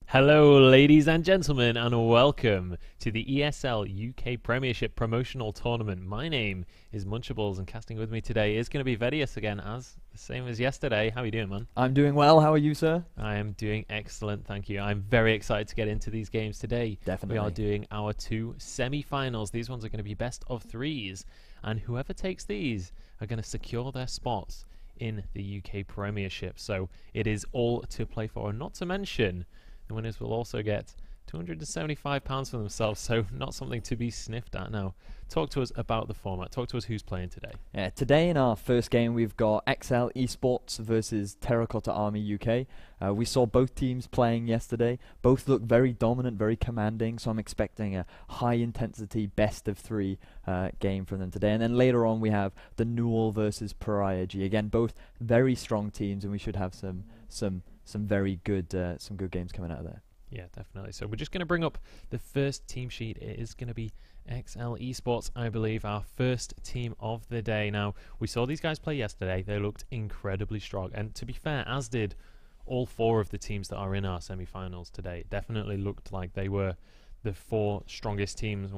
Hello, ladies and gentlemen, and welcome to the ESL UK Premiership Promotional Tournament. My name is Munchables, and casting with me today is going to be Vedius again, as the same as yesterday. How are you doing, man? I'm doing well. How are you, sir? I am doing excellent, thank you. I'm very excited to get into these games today. Definitely. We are doing our two semi-finals. These ones are going to be best of threes, and whoever takes these are going to secure their spots in the UK Premiership. So it is all to play for, and not to mention the winners will also get £275 for themselves, so not something to be sniffed at. Now, talk to us about the format. Talk to us who's playing today. Yeah, today in our first game, we've got ESL Esports versus Terra Cotta Army UK. We saw both teams playing yesterday. Both look very dominant, very commanding, so I'm expecting a high-intensity best-of-3 game from them today. And then later on, we have the Newell versus Pariah G. Again, both very strong teams, and we should have some very good games coming out of there. Yeah, definitely. So we're just going to bring up the first team sheet. It is going to be ESL Esports, I believe, our first team of the day. Now, we saw these guys play yesterday. They looked incredibly strong. And to be fair, as did all four of the teams that are in our semi-finals today. It definitely looked like they were the four strongest teams.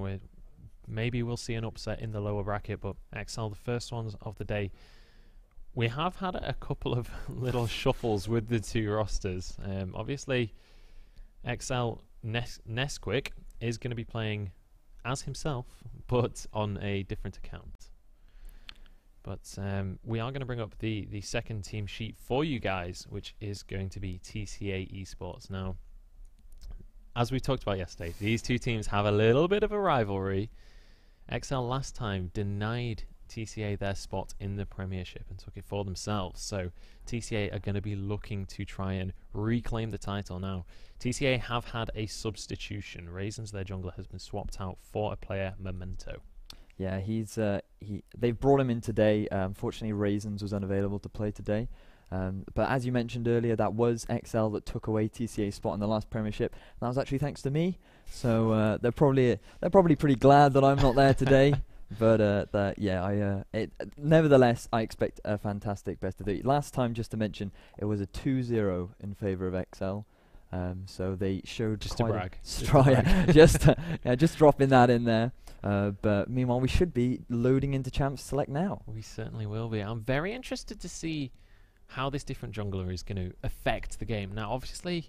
Maybe we'll see an upset in the lower bracket, but ESL, the first ones of the day. We have had a couple of little shuffles with the two rosters. Obviously, ESL Nesquik is going to be playing as himself, but on a different account. But we are going to bring up the second team sheet for you guys, which is going to be TCA Esports. Now, as we talked about yesterday, these two teams have a little bit of a rivalry. ESL last time denied TCA their spot in the Premiership and took it for themselves. So TCA are going to be looking to try and reclaim the title. Now, TCA have had a substitution. Raisins, their jungler, has been swapped out for a player, Memento. Yeah, they've brought him in today. Unfortunately, Raisins was unavailable to play today. But as you mentioned earlier, that was ESL that took away TCA's spot in the last Premiership. That was actually thanks to me. So they're probably pretty glad that I'm not there today. But nevertheless, I expect a fantastic best of three. Last time, just to mention, it was a 2-0 in favour of ESL. So they showed just to brag. Just dropping that in there. But meanwhile, we should be loading into Champs Select now. We certainly will be. I'm very interested to see how this different jungler is going to affect the game. Now, obviously,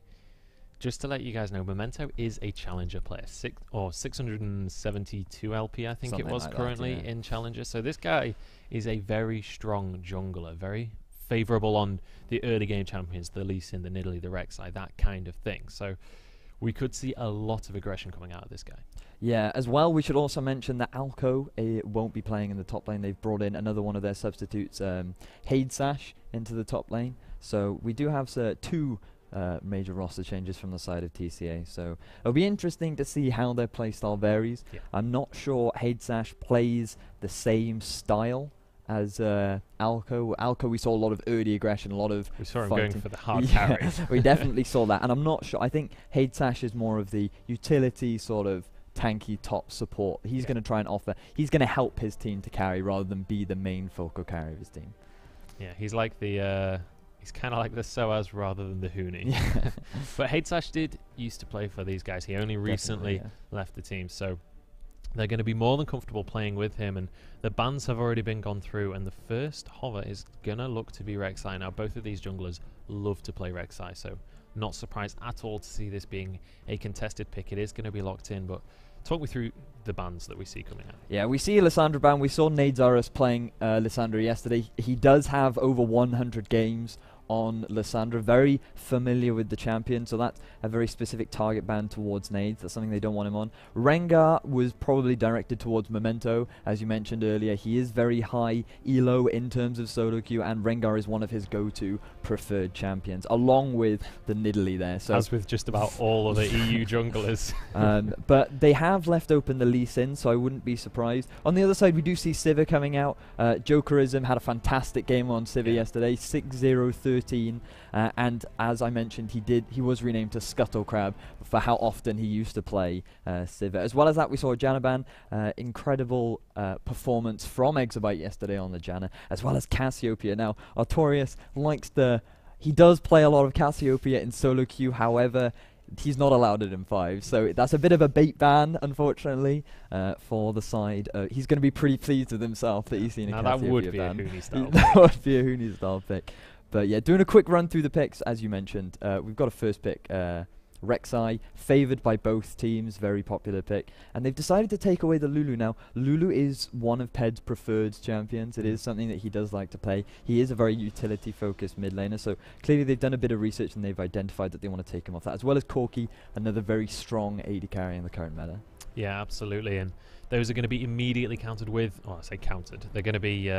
just to let you guys know, Memento is a Challenger player, 672 LP, I think Something it was like currently that, yeah. in Challenger. So this guy is a very strong jungler, very favourable on the early game champions, the Lee Sin, the Nidalee, the Rek'Sai, that kind of thing. So we could see a lot of aggression coming out of this guy. Yeah, as well, we should also mention that Alco won't be playing in the top lane. They've brought in another one of their substitutes, Hadesash, into the top lane. So we do have two major roster changes from the side of TCA, so it'll be interesting to see how their playstyle varies. Yeah. I'm not sure Hadesash plays the same style as Alco. Alco, we saw a lot of early aggression, a lot of We saw him fighting. going for the hard carries. We definitely saw that, and I'm not sure. I think Hadesash is more of the utility sort of tanky top support. He's going to try and offer. He's going to help his team to carry rather than be the main focal carry of his team. Yeah, he's like the he's kind of like the Soaz rather than the Huni. Yeah. But Hadesash did used to play for these guys. He only recently left the team, so they're going to be more than comfortable playing with him. And the bans have already been gone through, and the first hover is going to look to be Rek'Sai. Now, both of these junglers love to play Rek'Sai, so not surprised at all to see this being a contested pick. It is going to be locked in, but talk me through the bans that we see coming out. Yeah, we see Lissandra ban. We saw Nadezaurus playing Lissandra yesterday. He does have over 100 games on Lissandra, very familiar with the champion, so that's a very specific target ban towards Nades. That's something they don't want him on. Rengar was probably directed towards Memento, as you mentioned earlier. He is very high elo in terms of solo queue, and Rengar is one of his go-to preferred champions, along with the Nidalee there. So as with just about all of the EU junglers. But they have left open the Lee Sin, so I wouldn't be surprised. On the other side, we do see Sivir coming out. Jokerism had a fantastic game on Sivir yesterday, 6-0-13. And as I mentioned, he was renamed to Scuttle Crab for how often he used to play Sivir. As well as that, we saw Janaban, incredible performance from Exabyte yesterday on the Janna, as well as Cassiopeia. Now, Artorias likes he does play a lot of Cassiopeia in solo queue, however, he's not allowed it in 5. So that's a bit of a bait ban, unfortunately, for the side. He's going to be pretty pleased with himself that he's seen a now that would be ban. a Huni style That would be a Huni style pick. But yeah, doing a quick run through the picks, as you mentioned, we've got a first pick, Rek'Sai, favoured by both teams, very popular pick. And they've decided to take away the Lulu now. Lulu is one of Ped's preferred champions. It is something that he does like to play. He is a very utility-focused mid laner, so clearly they've done a bit of research and they've identified that they want to take him off that, as well as Corki, another very strong AD carry in the current meta. Yeah, absolutely. And those are going to be immediately countered with, I say countered, they're going to be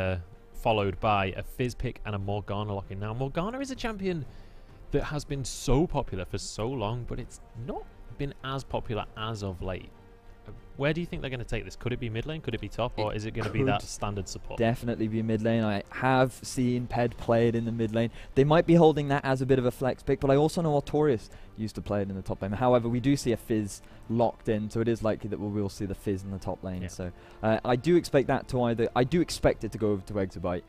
followed by a Fizz pick and a Morgana lock-in. Now, Morgana is a champion that has been so popular for so long, but it's not been as popular as of late. Where do you think they're going to take this? Could it be mid lane? Could it be top? Or is it going to be that standard support? Definitely be mid lane. I have seen Ped play it in the mid lane. They might be holding that as a bit of a flex pick, but I also know Artorias used to play it in the top lane. However, we do see a Fizz locked in, so it is likely that we will see the Fizz in the top lane. Yeah. So I do expect that to I do expect it to go over to Exabyte.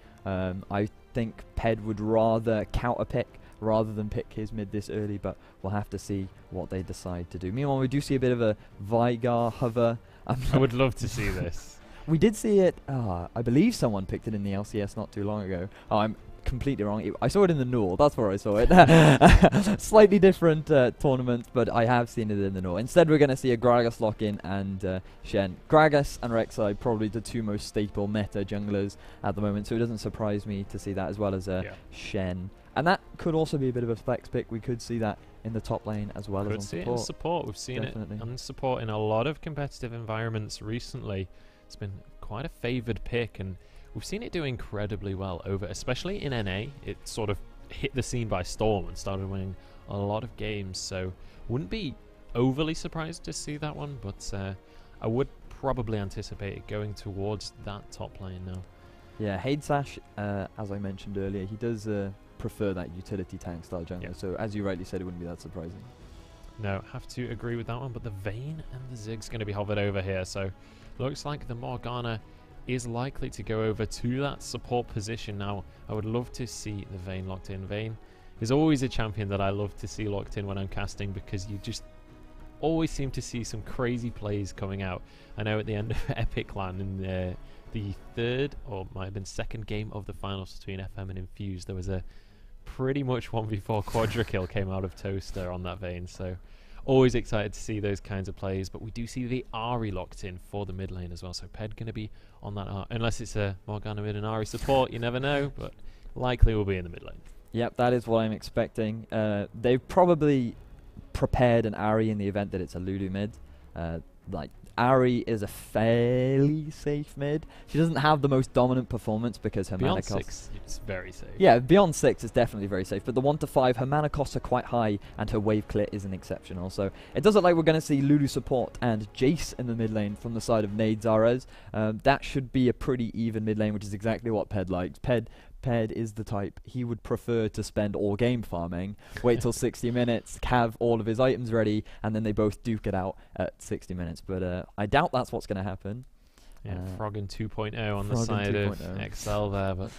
I think Ped would rather counter pick rather than pick his mid this early, but we'll have to see what they decide to do. Meanwhile, we do see a bit of a Veigar hover. I would love to see this. We did see it, I believe someone picked it in the LCS not too long ago. Oh, I'm completely wrong. I saw it in the Null, that's where I saw it. Slightly different tournament, but I have seen it in the Null. Instead, we're going to see a Gragas lock-in and Shen. Gragas and Rek'Sai, probably the two most staple meta junglers at the moment, so it doesn't surprise me to see that, as well as Shen. And that could also be a bit of a flex pick. We could see that in the top lane as well as on support. Could see it in support. We've seen it on support in a lot of competitive environments recently. It's been quite a favoured pick, and we've seen it do incredibly well over, especially in NA. It sort of hit the scene by storm and started winning a lot of games. So wouldn't be overly surprised to see that one, but I would probably anticipate it going towards that top lane now. Yeah, Haidsash, as I mentioned earlier, he does prefer that utility tank style jungler, so as you rightly said, it wouldn't be that surprising. No, have to agree with that one, but the Vayne and the Zig's going to be hovered over here, so looks like the Morgana is likely to go over to that support position now. I would love to see the Vayne locked in. Vayne is always a champion that I love to see locked in when I'm casting, because you just always seem to see some crazy plays coming out. I know at the end of Epic LAN in the third, or might have been second game of the finals between FM and Infuse, there was a pretty much 1v4 quadra kill came out of Toaster on that Vayne, so always excited to see those kinds of plays. But we do see the Ahri locked in for the mid lane as well, so Ped going to be on that unless it's a Morgana mid and Ahri support, you never know, but likely will be in the mid lane. Yep, that is what I'm expecting. They've probably prepared an Ahri in the event that it's a Lulu mid. Like, Ahri is a fairly safe mid. She doesn't have the most dominant performance because her mana costs... Beyond 6, it's very safe. Yeah, beyond 6 is definitely very safe, but the 1 to 5, her mana costs are quite high and her wave clear isn't exceptional. So it does look like we're going to see Lulu support and Jace in the mid lane from the side of Nade Zaraz. That should be a pretty even mid lane, which is exactly what Ped likes. Ped is the type, he would prefer to spend all game farming, wait till 60 minutes, have all of his items ready, and then they both duke it out at 60 minutes. But I doubt that's what's going to happen. Yeah, Froggen 2.0 on the side of XL there. But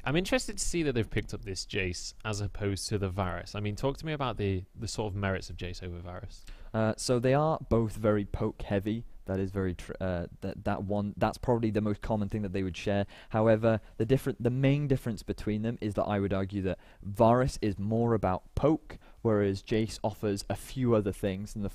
I'm interested to see that they've picked up this Jace as opposed to the Varus. I mean, talk to me about the sort of merits of Jace over Varus. So they are both very poke heavy. That is very that's probably the most common thing that they would share. However, the main difference between them is that I would argue that Varus is more about poke, whereas Jace offers a few other things in the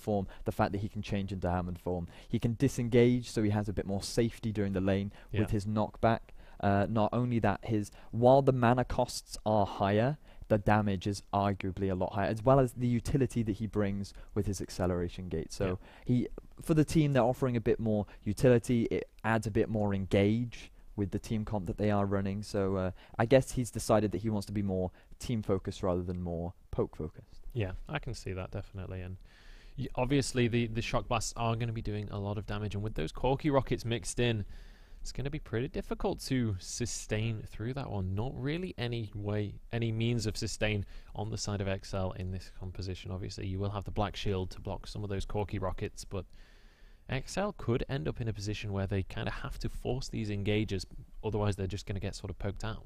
fact that he can change into Hammond form. He can disengage, so he has a bit more safety during the lane with his knockback. Not only that, while the mana costs are higher, the damage is arguably a lot higher, as well as the utility that he brings with his acceleration gate. So for the team, they're offering a bit more utility. It adds a bit more engage with the team comp that they are running. So I guess he's decided that he wants to be more team focused rather than more poke focused. Yeah, I can see that definitely. And obviously the shock blasts are going to be doing a lot of damage, and with those Corki rockets mixed in, it's going to be pretty difficult to sustain through that one. Not really any means of sustain on the side of XL in this composition. Obviously, you will have the Black Shield to block some of those Corki rockets, but XL could end up in a position where they kind of have to force these engages, otherwise they're just going to get sort of poked out.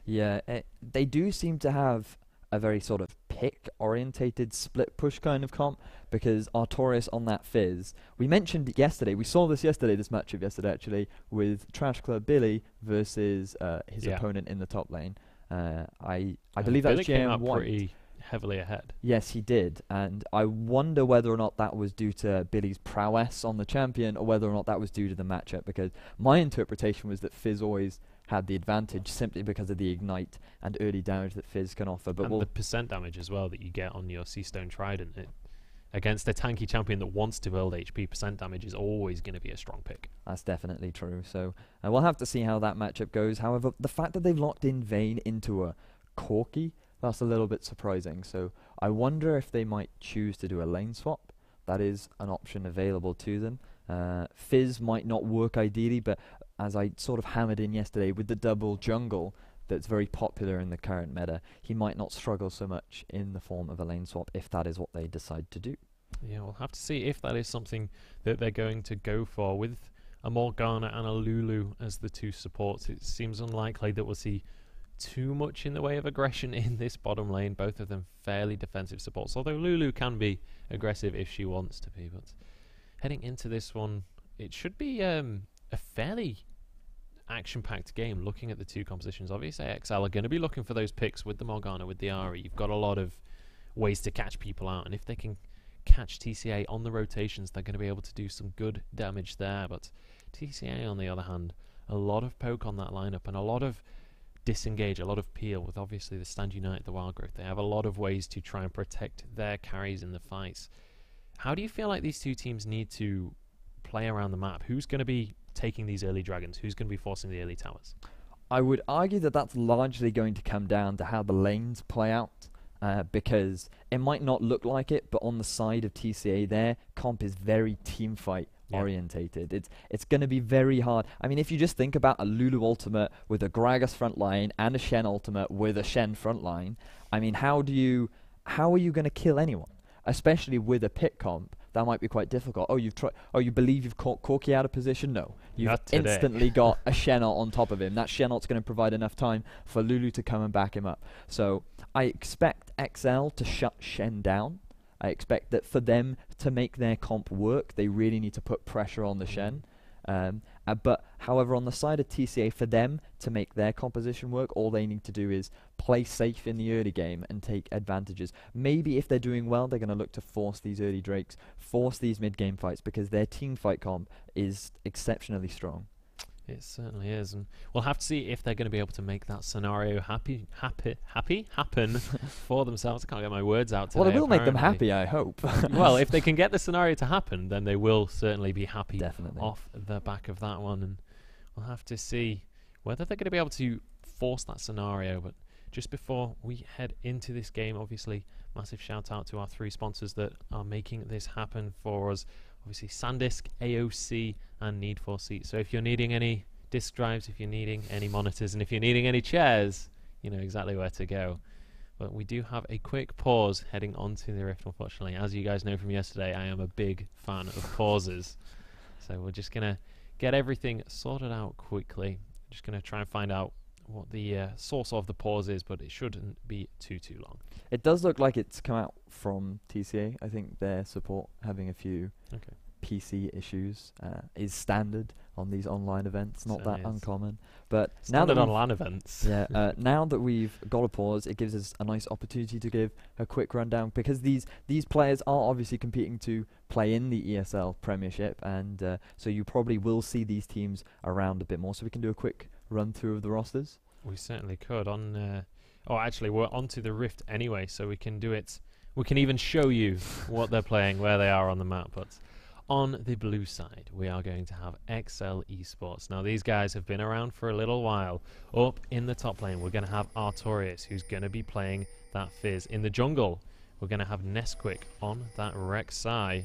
Yeah, they do seem to have a very sort of pick-orientated split push kind of comp, because Artorias on that Fizz, we mentioned it yesterday, we saw this yesterday, this matchup yesterday actually, with Trash Club Billy versus his opponent in the top lane. I believe that was Billy came GM out White. pretty heavily ahead. Yes, he did, and I wonder whether or not that was due to Billy's prowess on the champion, or whether or not that was due to the matchup, because my interpretation was that Fizz always had the advantage simply because of the ignite and early damage that Fizz can offer. But and the percent damage as well that you get on your Seastone Trident against a tanky champion that wants to build HP, percent damage is always going to be a strong pick. That's definitely true. So we'll have to see how that matchup goes. However, the fact that they've locked in Vayne into a Corki, that's a little bit surprising. So I wonder if they might choose to do a lane swap. That is an option available to them. Fizz might not work ideally, but as I sort of hammered in yesterday, with the double jungle that's very popular in the current meta, he might not struggle so much in the form of a lane swap if that is what they decide to do. Yeah, we'll have to see if that is something that they're going to go for. With a Morgana and a Lulu as the two supports, it seems unlikely that we'll see too much in the way of aggression in this bottom lane, both of them fairly defensive supports, although Lulu can be aggressive if she wants to be. But heading into this one, it should be a fairly action-packed game. Looking at the two compositions, obviously XL are going to be looking for those picks with the Morgana, with the Ahri. You've got a lot of ways to catch people out, and if they can catch TCA on the rotations, they're going to be able to do some good damage there. But TCA, on the other hand, a lot of poke on that lineup and a lot of disengage, a lot of peel, with obviously the Stand United, the Wild Growth. They have a lot of ways to try and protect their carries in the fights. How do you feel like these two teams need to play around the map? Who's going to be taking these early dragons? Who's going to be forcing the early towers? I would argue that that's largely going to come down to how the lanes play out, because it might not look like it, but on the side of TCA their comp is very team fight orientated. It's going to be very hard. I mean, if you just think about a Lulu ultimate with a Gragas front line and a Shen ultimate with a Shen front line, I mean, how are you going to kill anyone? Especially with a pick comp, that might be quite difficult. Oh, you believe you've caught Corki out of position? No. You've instantly got a Shen ult on top of him. That Shen ult's going to provide enough time for Lulu to come and back him up. So I expect XL to shut Shen down. I expect that for them to make their comp work, they really need to put pressure on the Shen. But however, on the side of TCA, for them to make their composition work, all they need to do is play safe in the early game and take advantages. Maybe if they're doing well, they're going to look to force these early drakes, force these mid-game fights, because their team fight comp is exceptionally strong. It certainly is, and we'll have to see if they're going to be able to make that scenario happen for themselves. I can't get my words out today. Well, it will make them happy, I hope. Well, if they can get the scenario to happen, then they will certainly be happy. Definitely. Off the back of that one, and we'll have to see whether they're going to be able to force that scenario. But just before we head into this game, obviously, massive shout out to our three sponsors that are making this happen for us. Obviously, SanDisk, AOC, and Need for Seats. So if you're needing any disk drives, if you're needing any monitors, and if you're needing any chairs, you know exactly where to go. But we do have a quick pause heading onto the Rift, unfortunately. As you guys know from yesterday, I am a big fan of pauses. So we're just going to get everything sorted out quickly. Just going to try and find out what the source of the pause is, but it shouldn't be too long. It does look like it's come out from TCA. I think their support having a few PC issues is standard on these online events, not that uncommon. But standard now that on LAN events. Yeah, now that we've got a pause, it gives us a nice opportunity to give a quick rundown, because these players are obviously competing to play in the ESL Premiership, and so you probably will see these teams around a bit more. So we can do a quick run through of the rosters. We certainly could. Oh, actually, we're onto the Rift anyway, so we can do it. We can even show you what they're playing, where they are on the map. But on the blue side, we are going to have XL Esports. Now, these guys have been around for a little while. Up in the top lane, we're going to have Artorias, who's going to be playing that Fizz. In the jungle, we're going to have Nesquik on that Rek'Sai.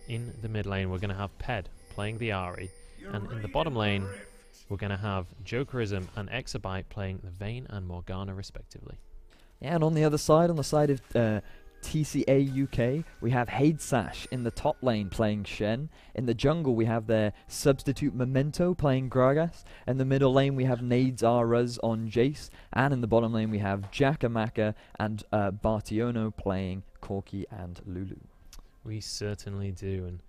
In the mid lane, we're going to have Ped playing the Ahri. And in the bottom lane, we're going to have Jokerism and Exabyte playing the Vayne and Morgana respectively. Yeah, and on the other side, on the side of TCA UK, we have Haidsash in the top lane playing Shen. In the jungle, we have their substitute Memento playing Gragas. In the middle lane, we have Nades Ruz on Jace. And in the bottom lane, we have Jakamaka and Bartiono playing Corki and Lulu. We certainly do, and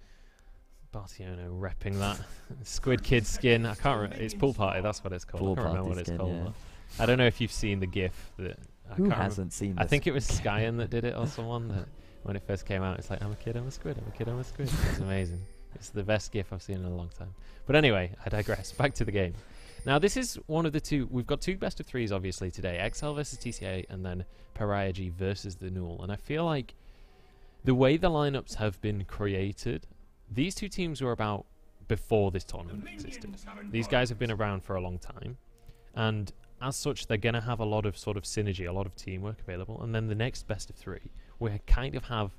Bartiono repping that Squid Kid skin. I can't remember. It's Pool Party, that's what it's called. Pool I can't remember what Party it's skin, called. I don't know if you've seen the GIF. Who hasn't seen this? I think it was Skyen that did it, or someone, that when it first came out. It's like, I'm a kid, I'm a squid, I'm a kid, I'm a squid. It's amazing. It's the best GIF I've seen in a long time. But anyway, I digress. Back to the game. Now, this is one of the two. We've got two best of threes, obviously, today. XL versus TCA, and then Pariah G versus the Null. And I feel like the way the lineups have been created, these two teams were about before this tournament existed. These guys have been around for a long time, and as such, they're going to have a lot of sort of synergy, a lot of teamwork available. And then the next best of three, we kind of have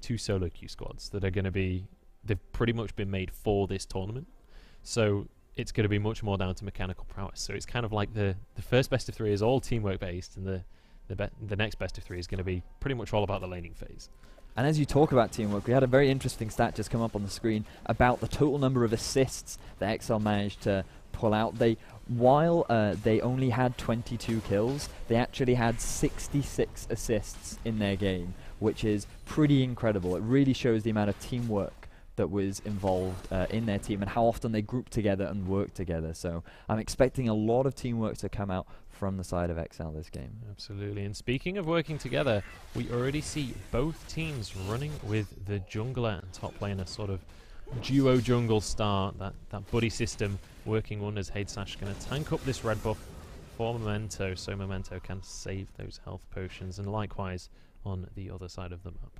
two solo queue squads that are going to be, they've pretty much been made for this tournament. So it's going to be much more down to mechanical prowess. So it's kind of like the first best of three is all teamwork based, and the next best of three is going to be pretty much all about the laning phase. And as you talk about teamwork, we had a very interesting stat just come up on the screen about the total number of assists that XL managed to pull out. While they only had 22 kills, they actually had 66 assists in their game, which is pretty incredible. It really shows the amount of teamwork that was involved in their team and how often they group together and work together. So I'm expecting a lot of teamwork to come out from the side of XL this game. Absolutely. And speaking of working together, we already see both teams running with the jungler and top laner, sort of duo jungle start, that buddy system working wonders. Haidsash going to tank up this red buff for Memento, so Memento can save those health potions, and likewise on the other side of the map.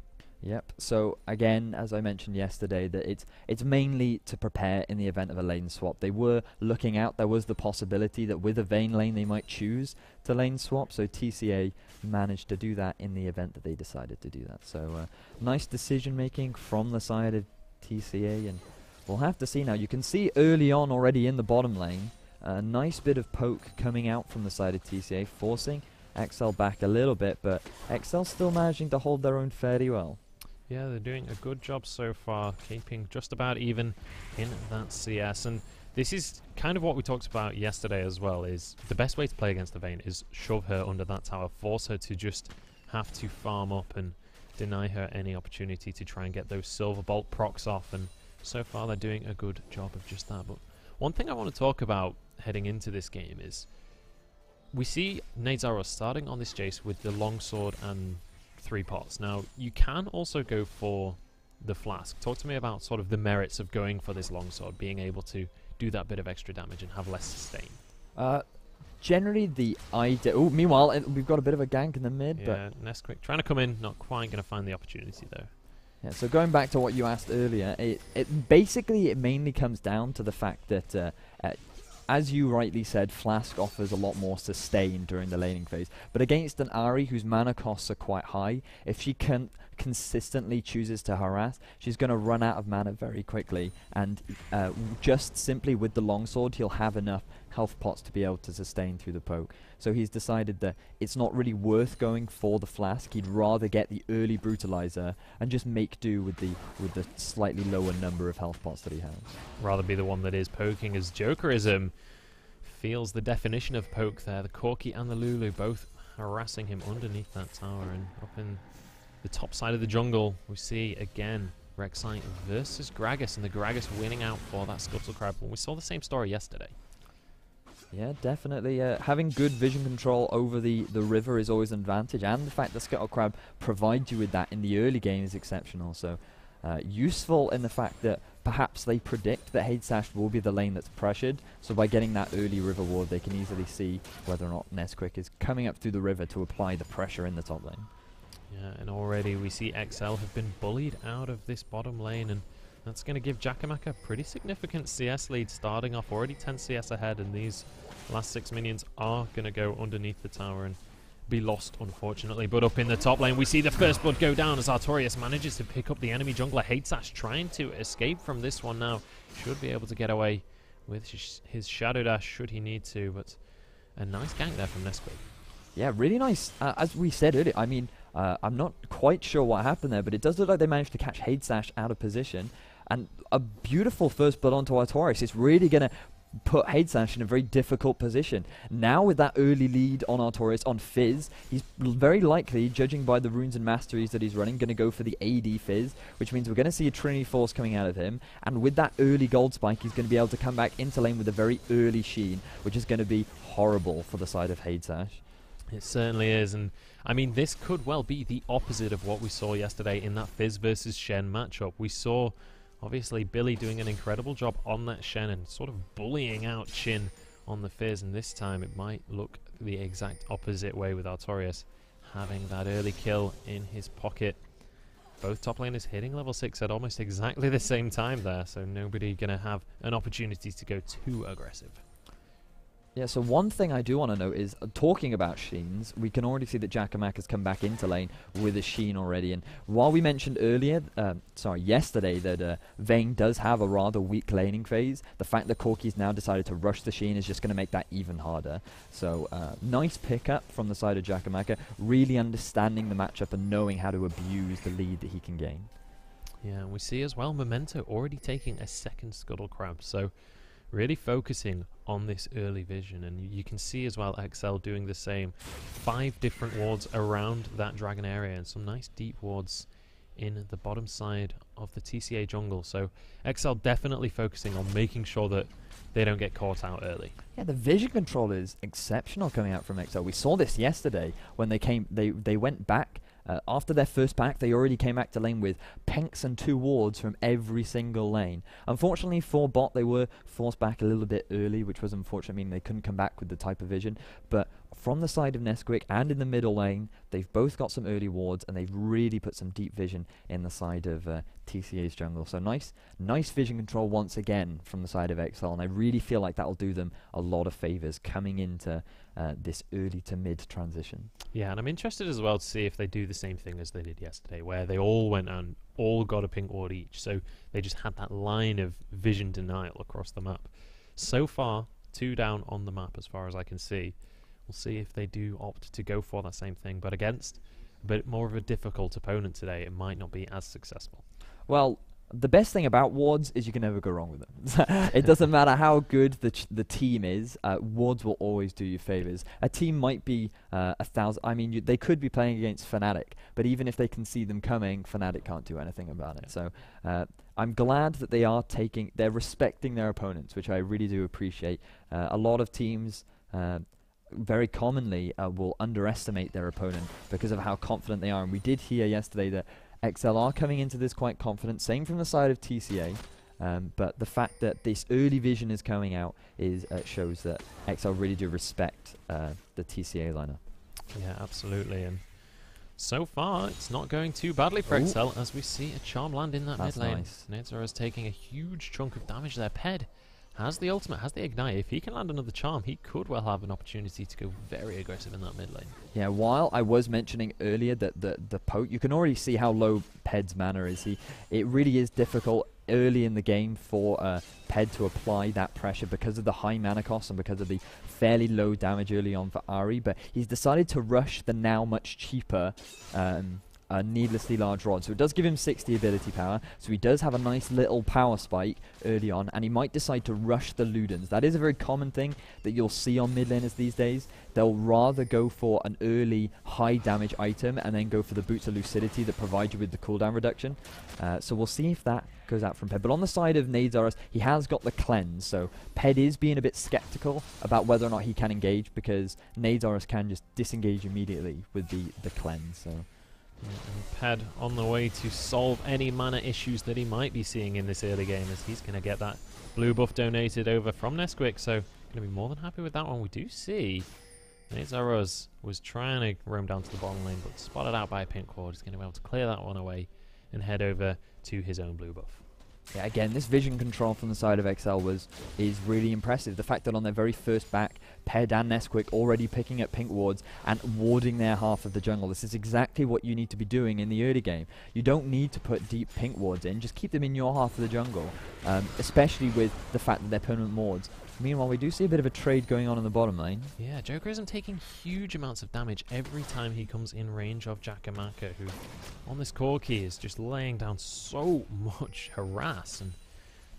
Yep, so again, as I mentioned yesterday, that it's mainly to prepare in the event of a lane swap. They were looking out, there was the possibility that with a Vayne lane they might choose to lane swap, so TCA managed to do that in the event that they decided to do that. So nice decision making from the side of TCA, and we'll have to see now. You can see early on already in the bottom lane, a nice bit of poke coming out from the side of TCA, forcing XL back a little bit, but XL still managing to hold their own fairly well. Yeah, they're doing a good job so far, keeping just about even in that CS. And this is kind of what we talked about yesterday as well, is the best way to play against the Vayne is shove her under that tower, force her to just have to farm up and deny her any opportunity to try and get those Silver Bolt procs off. And so far they're doing a good job of just that. But one thing I want to talk about heading into this game is we see Nades starting on this Jace with the longsword and 3 pots. Now, you can also go for the flask. Talk to me about sort of the merits of going for this longsword, being able to do that bit of extra damage and have less sustain. Generally, the idea... Oh, meanwhile, we've got a bit of a gank in the mid. Yeah, Nesquik trying to come in, not quite going to find the opportunity, though. Yeah, so going back to what you asked earlier, basically it mainly comes down to the fact that as you rightly said, Flask offers a lot more sustain during the laning phase. But against an Ahri whose mana costs are quite high, if she consistently chooses to harass, she's going to run out of mana very quickly. And just simply with the longsword, he'll have enough health pots to be able to sustain through the poke. So he's decided that it's not really worth going for the Flask. He'd rather get the early Brutalizer and just make do with the slightly lower number of health pots that he has. Rather be the one that is poking, as Jokerism feels the definition of poke there. The Corki and the Lulu both harassing him underneath that tower, and up in the top side of the jungle we see again Rek'Sai versus Gragas, and the Gragas winning out for that Scuttle Crab. Well, we saw the same story yesterday. Yeah, definitely. Having good vision control over the river is always an advantage, and the fact that Scuttle Crab provides you with that in the early game is exceptional. So useful in the fact that perhaps they predict that Haidsash will be the lane that's pressured, so by getting that early river ward they can easily see whether or not Nesquik is coming up through the river to apply the pressure in the top lane. Yeah, and already we see XL have been bullied out of this bottom lane, and that's going to give Jakamaka a pretty significant CS lead, starting off already 10 CS ahead, and these last 6 minions are going to go underneath the tower and be lost, unfortunately. But up in the top lane, we see the first blood go down as Artorias manages to pick up the enemy jungler. Haidsash trying to escape from this one now. Should be able to get away with his Shadow Dash should he need to, but a nice gank there from Nesquik. Yeah, really nice. As we said earlier, I mean, I'm not quite sure what happened there, but it does look like they managed to catch Hadesash out of position. And a beautiful first blood onto Artorias. It's really going to put Hadesash in a very difficult position. Now with that early lead on Artorias on Fizz, he's very likely, judging by the runes and masteries that he's running, going to go for the AD Fizz, which means we're going to see a Trinity Force coming out of him, and with that early gold spike he's going to be able to come back into lane with a very early Sheen, which is going to be horrible for the side of Hadesash. It certainly is, and I mean this could well be the opposite of what we saw yesterday in that Fizz versus Shen matchup. We saw obviously Billy doing an incredible job on that Shen and sort of bullying out Chin on the Fizz, and this time it might look the exact opposite way with Artorias having that early kill in his pocket. Both top laners hitting level 6 at almost exactly the same time there, so nobody going to have an opportunity to go too aggressive. Yeah, so one thing I do want to note is, talking about Sheens, we can already see that Jackamak has come back into lane with a Sheen already. And while we mentioned earlier, yesterday, that Vayne does have a rather weak laning phase, the fact that Corki's now decided to rush the Sheen is just going to make that even harder. So, nice pickup from the side of Jackamaka, really understanding the matchup and knowing how to abuse the lead that he can gain. Yeah, and we see as well Memento already taking a second Scuttle Crab, so really focusing on this early vision, and you can see as well XL doing the same. 5 different wards around that dragon area and some nice deep wards in the bottom side of the TCA jungle, so XL definitely focusing on making sure that they don't get caught out early. Yeah, the vision control is exceptional coming out from XL. We saw this yesterday when they went back. After their first pack, they already came back to lane with pinks and 2 wards from every single lane. Unfortunately for bot, they were forced back a little bit early, which was unfortunate, meaning they couldn't come back with the type of vision. But from the side of Nesquik and in the middle lane, they've both got some early wards, and they've really put some deep vision in the side of TCA's jungle. So nice vision control once again from the side of XL, and I really feel like that will do them a lot of favours coming into this early to mid transition. Yeah, and I'm interested as well to see if they do the same thing as they did yesterday, where they all went and all got a pink ward each, so they just had that line of vision denial across the map. So far, 2 down on the map as far as I can see. We'll see if they do opt to go for that same thing, but against a bit more of a difficult opponent today, it might not be as successful. Well, the best thing about wards is you can never go wrong with them. It doesn't matter how good the team is, wards will always do you favors. A team might be 1,000. I mean, they could be playing against Fnatic, but even if they can see them coming, Fnatic can't do anything about it. So I'm glad that they're respecting their opponents, which I really do appreciate. A lot of teams very commonly will underestimate their opponent because of how confident they are, and we did hear yesterday that XL are coming into this quite confident, same from the side of TCA, but the fact that this early vision is coming out shows that XL really do respect the TCA lineup. Yeah, absolutely, and so far it's not going too badly for XL as we see a charm land in that mid lane. Nice. Nedzar is taking a huge chunk of damage there. Ped has the ultimate, has the ignite. If he can land another charm, he could well have an opportunity to go very aggressive in that mid lane. Yeah, while I was mentioning earlier that the poke, you can already see how low Ped's mana is. It really is difficult early in the game for Ped to apply that pressure because of the high mana cost and because of the fairly low damage early on for Ari, but he's decided to rush the now much cheaper needlessly large rod, so it does give him 60 ability power, so he does have a nice little power spike early on, and he might decide to rush the Ludens. That is a very common thing that you'll see on mid laners these days. They'll rather go for an early high damage item and then go for the Boots of Lucidity that provide you with the cooldown reduction. So we'll see if that goes out from Ped. But on the side of Nadzarus, he has got the cleanse, so Ped is being a bit skeptical about whether or not he can engage, because Nadzarus can just disengage immediately with the cleanse. So yeah, and Ped on the way to solve any mana issues that he might be seeing in this early game, as he's going to get that blue buff donated over from Nesquik, so going to be more than happy with that one. We do see Nadzarus was trying to roam down to the bottom lane, but spotted out by a pink ward. He's going to be able to clear that one away and head over to his own blue buff. Yeah, again, this vision control from the side of XL is really impressive. The fact that on their very first back, Ped and Nesquik already picking up pink wards and warding their half of the jungle. This is exactly what you need to be doing in the early game. You don't need to put deep pink wards in, just keep them in your half of the jungle, especially with the fact that their permanent wards Meanwhile, we do see a bit of a trade going on in the bottom lane. Yeah, Jokerism taking huge amounts of damage every time he comes in range of Jakamaka, who on this Corki is just laying down so much harass. And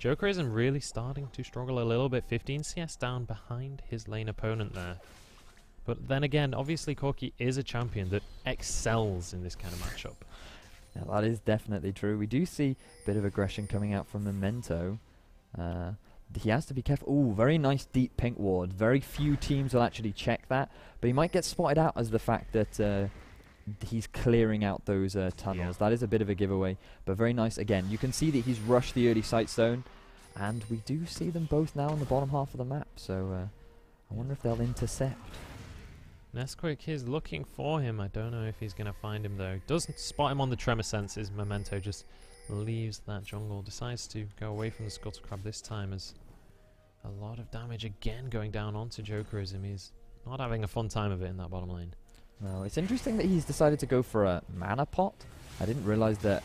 Jokerism really starting to struggle a little bit. 15 CS down behind his lane opponent there. But then again, obviously Corki is a champion that excels in this kind of matchup. Yeah, that is definitely true. We do see a bit of aggression coming out from Memento. He has to be careful. Ooh, very nice deep pink ward. Very few teams will actually check that, but he might get spotted out as the fact that he's clearing out those tunnels. Yeah. That is a bit of a giveaway, but very nice. Again, you can see that he's rushed the early sight zone, and we do see them both now in the bottom half of the map, so I wonder if they'll intercept. Nesquik is looking for him. I don't know if he's going to find him, though. Doesn't spot him on the tremor senses. Memento just leaves that jungle. Decides to go away from the Scuttle Crab this time, as a lot of damage again going down onto Jokerism. He's not having a fun time of it in that bottom lane. No, it's interesting that he's decided to go for a mana pot. I didn't realize that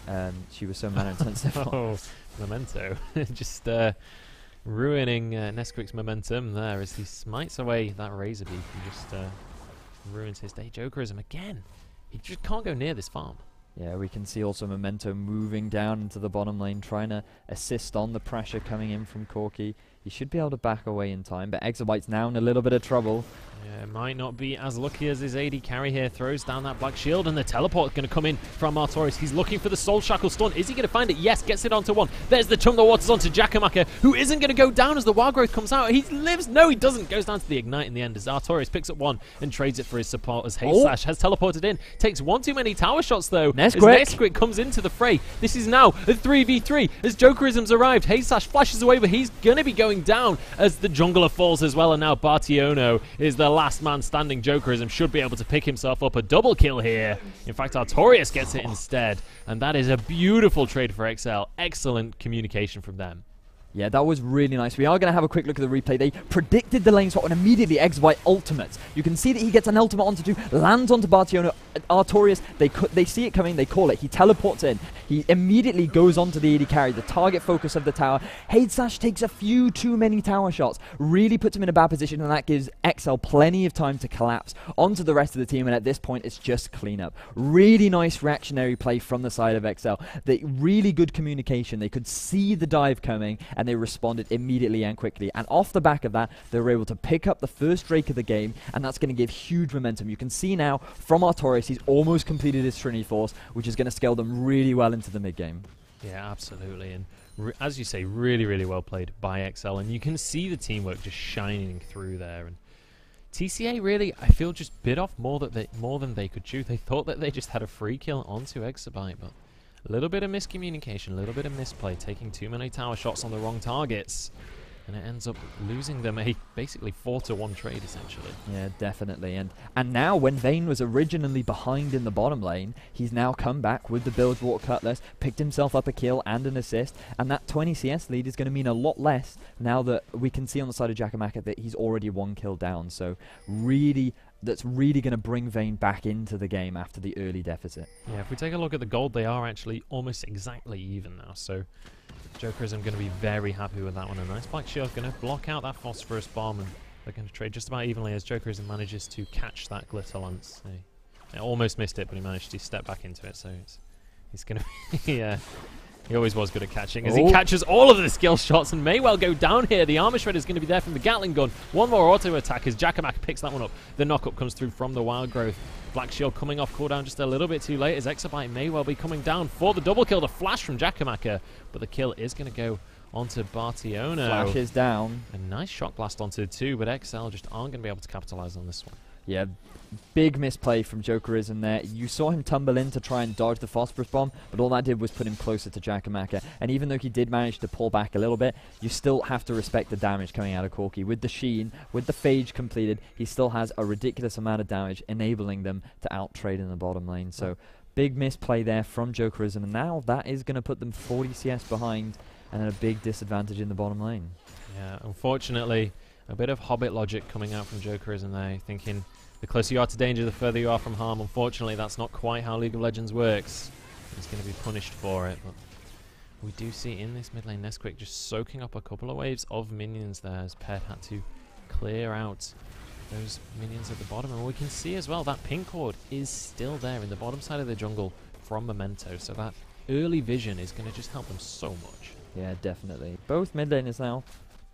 she was so mana intensive. Oh, Memento. Just ruining Nesquik's momentum there as he smites away that Razor Beak and just ruins his day. Jokerism again. He just can't go near this farm. Yeah, we can see also Memento moving down into the bottom lane, trying to assist on the pressure coming in from Corki. He should be able to back away in time, but Exabyte's now in a little bit of trouble. Yeah, might not be as lucky as his AD carry here. Throws down that black shield, and the teleport going to come in from Artorias. He's looking for the Soul Shackle stun. Is he going to find it? Yes, gets it onto one. There's the Chunk the Waters onto Jakamaka, who isn't going to go down as the Wild Growth comes out. He lives. No, he doesn't. Goes down to the Ignite in the end as Artorias picks up one and trades it for his support as Haze Slash has teleported in. Takes one too many tower shots, though. Nesquik comes into the fray. This is now a 3v3 as Jokerism's arrived. Haze Slash flashes away, but he's going to be going down as the jungler falls as well, and now Bartiono is the last man standing. Jokerism should be able to pick himself up a double kill here. In fact, Artorias gets it instead, and that is a beautiful trade for XL. Excellent communication from them. Yeah, that was really nice. We are going to have a quick look at the replay. They predicted the lane swap and immediately Exabyte ultimates. You can see that he gets an ultimate onto two, lands onto Bartiono. Artorias, they see it coming, they call it. He teleports in. He immediately goes onto the AD carry, the target focus of the tower. Haze Slash takes a few too many tower shots, really puts him in a bad position, and that gives XL plenty of time to collapse onto the rest of the team, and at this point, it's just cleanup. Really nice reactionary play from the side of XL. Really good communication. They could see the dive coming, and they responded immediately and quickly. And off the back of that, they were able to pick up the first Drake of the game, and that's going to give huge momentum. You can see now from Artorias, he's almost completed his Trinity Force, which is going to scale them really well into the mid game. Yeah, absolutely. And as you say, really, really well played by XL. And you can see the teamwork just shining through there. And TCA really, I feel, just bit off more than they could chew. They thought that they just had a free kill onto Exabyte, but a little bit of miscommunication, a little bit of misplay, taking too many tower shots on the wrong targets, and it ends up losing them a basically 4-1 trade, essentially. Yeah, definitely. And now, when Vayne was originally behind in the bottom lane, he's now come back with the Bilgewater Cutlass, picked himself up a kill and an assist, and that 20 CS lead is going to mean a lot less now that we can see on the side of Jakamaka that he's already 1 kill down. So really, that's really going to bring Vayne back into the game after the early deficit. Yeah, if we take a look at the gold, they are actually almost exactly even now. So Jokerism going to be very happy with that one. A nice black shield going to block out that phosphorus bomb, and they're going to trade just about evenly as Jokerism manages to catch that glitter lance. He almost missed it, but he managed to step back into it. So he's going to be he always was good at catching, as he catches all of the skill shots and may well go down here. The armor shredder is going to be there from the Gatling gun. One more auto attack as Jakamaka picks that one up. The knock-up comes through from the Wild Growth. Black Shield coming off cooldown just a little bit too late as Exabyte may well be coming down for the double kill. The flash from Jakamaka, but the kill is going to go onto Bartiono. Flash is down. A nice shock blast onto 2, but XL just aren't going to be able to capitalize on this one. Yeah, big misplay from Jokerism there. You saw him tumble in to try and dodge the phosphorus bomb, but all that did was put him closer to Jakamaka. And even though he did manage to pull back a little bit, you still have to respect the damage coming out of Corki. With the Sheen, with the Phage completed, he still has a ridiculous amount of damage, enabling them to out-trade in the bottom lane. So big misplay there from Jokerism, and now that is going to put them 40 CS behind and at a big disadvantage in the bottom lane. Yeah, unfortunately, a bit of Hobbit logic coming out from Jokerism there, thinking the closer you are to danger, the further you are from harm. Unfortunately, that's not quite how League of Legends works. He's going to be punished for it, but we do see in this mid lane Nesquik just soaking up a couple of waves of minions there as Ped had to clear out those minions at the bottom. And we can see as well that pink ward is still there in the bottom side of the jungle from Memento, so that early vision is going to just help them so much. Yeah, definitely. Both mid laners now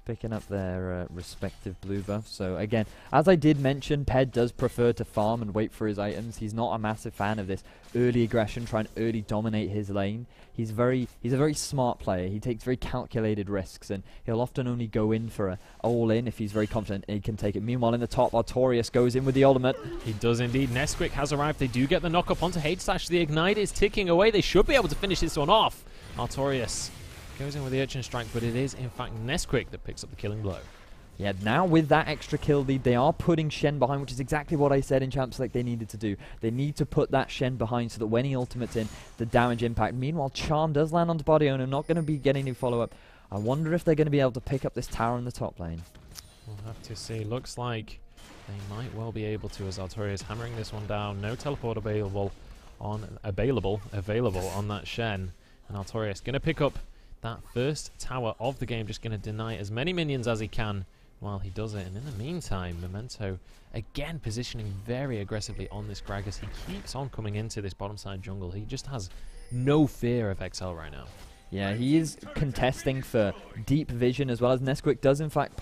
picking up their respective blue buffs. So again, as I did mention, Ped does prefer to farm and wait for his items. He's not a massive fan of this early aggression, trying to early dominate his lane. He's a very smart player. He takes very calculated risks, and he'll often only go in for a all-in if he's very confident he can take it. Meanwhile, in the top, Artorias goes in with the ultimate. He does indeed. Nesquik has arrived. They do get the knock up onto H-Slash. The Ignite is ticking away. They should be able to finish this one off. Artorias goes in with the Urchin Strike, but it is in fact Nesquik that picks up the killing blow. Yeah, now with that extra kill lead, they are putting Shen behind, which is exactly what I said in Champs Select they needed to do. They need to put that Shen behind so that when he ultimates in, the damage impact. Meanwhile, Charm does land onto Body Owner, not going to be getting any follow-up. I wonder if they're going to be able to pick up this tower in the top lane. We'll have to see. Looks like they might well be able to, as Artorias hammering this one down. No teleport available on that Shen. And Artorias going to pick up that first tower of the game, just going to deny as many minions as he can while he does it. And in the meantime, Memento again positioning very aggressively on this Gragas. He keeps on coming into this bottom side jungle. He just has no fear of XL right now. Yeah, he is contesting for deep vision as well, as Nesquik does in fact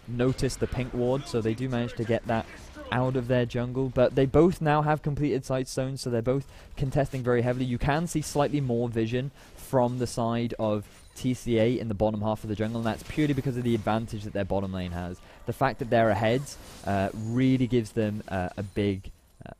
notice the pink ward, so they do manage to get that out of their jungle. But they both now have completed side stones, so they're both contesting very heavily. You can see slightly more vision from the side of TCA in the bottom half of the jungle, and that's purely because of the advantage that their bottom lane has. The fact that they're ahead really gives them a big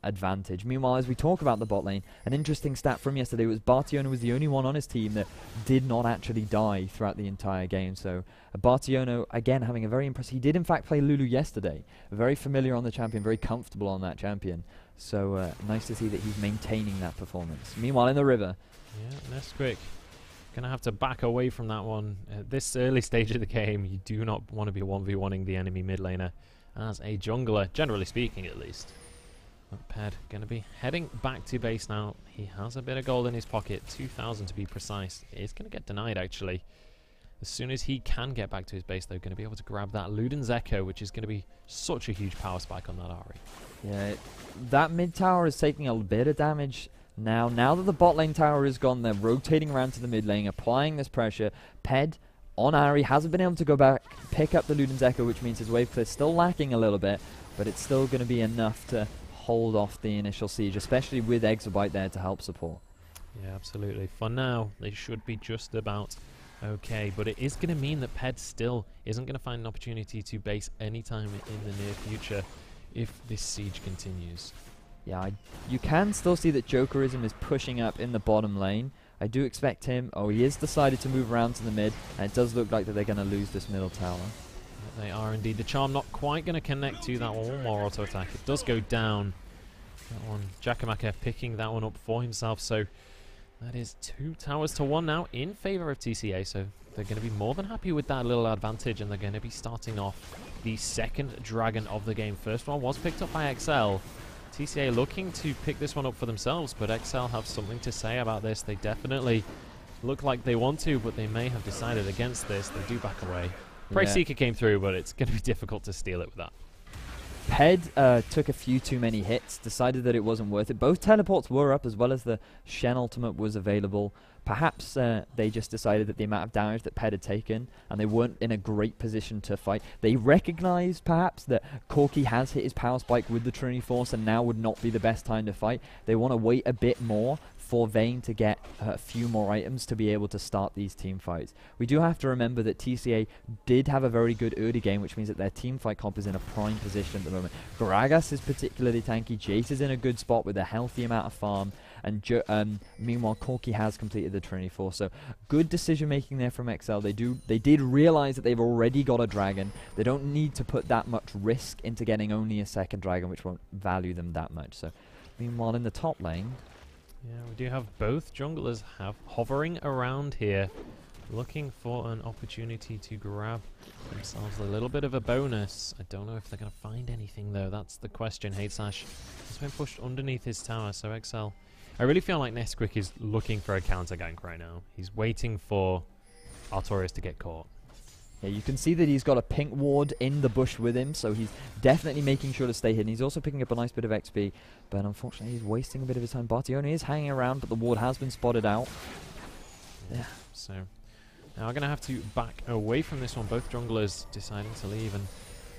advantage. Meanwhile, as we talk about the bot lane, an interesting stat from yesterday was Bartiona was the only one on his team that did not actually die throughout the entire game. So Bartiona, again, having a very impressive... He did in fact play Lulu yesterday. Very familiar on the champion, very comfortable on that champion. So nice to see that he's maintaining that performance. Meanwhile, in the river... Yeah, Nesquik going to have to back away from that one. At this early stage of the game, you do not want to be 1v1ing the enemy mid laner as a jungler, generally speaking at least. But Ped going to be heading back to base now. He has a bit of gold in his pocket, 2,000 to be precise. It is going to get denied actually. As soon as he can get back to his base, they're going to be able to grab that Luden's Echo, which is going to be such a huge power spike on that Ahri. Yeah, that mid tower is taking a bit of damage. Now that the bot lane tower is gone, they're rotating around to the mid lane, applying this pressure. Ped on Ahri hasn't been able to go back, pick up the Luden's Echo, which means his wave clear is still lacking a little bit, but it's still going to be enough to hold off the initial siege, especially with Exabyte there to help support. Yeah, absolutely. For now, they should be just about okay, but it is going to mean that Ped still isn't going to find an opportunity to base anytime in the near future if this siege continues. Yeah, you can still see that Jokerism is pushing up in the bottom lane. I do expect him... Oh, he has decided to move around to the mid, and it does look like that they're going to lose this middle tower. Yeah, they are indeed. The charm not quite going to connect to that one. One more auto attack. It does go down. That one, Jakamaka picking that one up for himself. So that is 2 towers to 1 now in favor of TCA. So they're going to be more than happy with that little advantage, and they're going to be starting off the second dragon of the game. First one was picked up by XL. TCA looking to pick this one up for themselves, but XL have something to say about this. They definitely look like they want to, but they may have decided against this. They do back away. Prey Seeker came through, but it's going to be difficult to steal it with that. Ped took a few too many hits, decided that it wasn't worth it. Both teleports were up, as well as the Shen ultimate was available. Perhaps they just decided that the amount of damage that Ped had taken, and they weren't in a great position to fight. They recognized, perhaps, that Corki has hit his power spike with the Trinity Force, and now would not be the best time to fight. They want to wait a bit more for Vayne to get a few more items to be able to start these team fights. We do have to remember that TCA did have a very good early game, which means that their team fight comp is in a prime position at the moment. Gragas is particularly tanky, Jace is in a good spot with a healthy amount of farm, and meanwhile Corki has completed the Trinity Force. So good decision making there from XL. They did realize that they've already got a dragon. They don't need to put that much risk into getting only a second dragon, which won't value them that much. So meanwhile in the top lane, yeah, we do have both junglers hovering around here, looking for an opportunity to grab themselves a little bit of a bonus. I don't know if they're going to find anything though. That's the question. H-Slash has been pushed underneath his tower, so XL I really feel like Nesquik is looking for a counter gank right now. He's waiting for Artorias to get caught. Yeah, you can see that he's got a pink ward in the bush with him, so he's definitely making sure to stay hidden. He's also picking up a nice bit of XP, but unfortunately he's wasting a bit of his time. Bartione is hanging around, but the ward has been spotted out. Yeah. So now we're going to have to back away from this one. Both junglers deciding to leave, and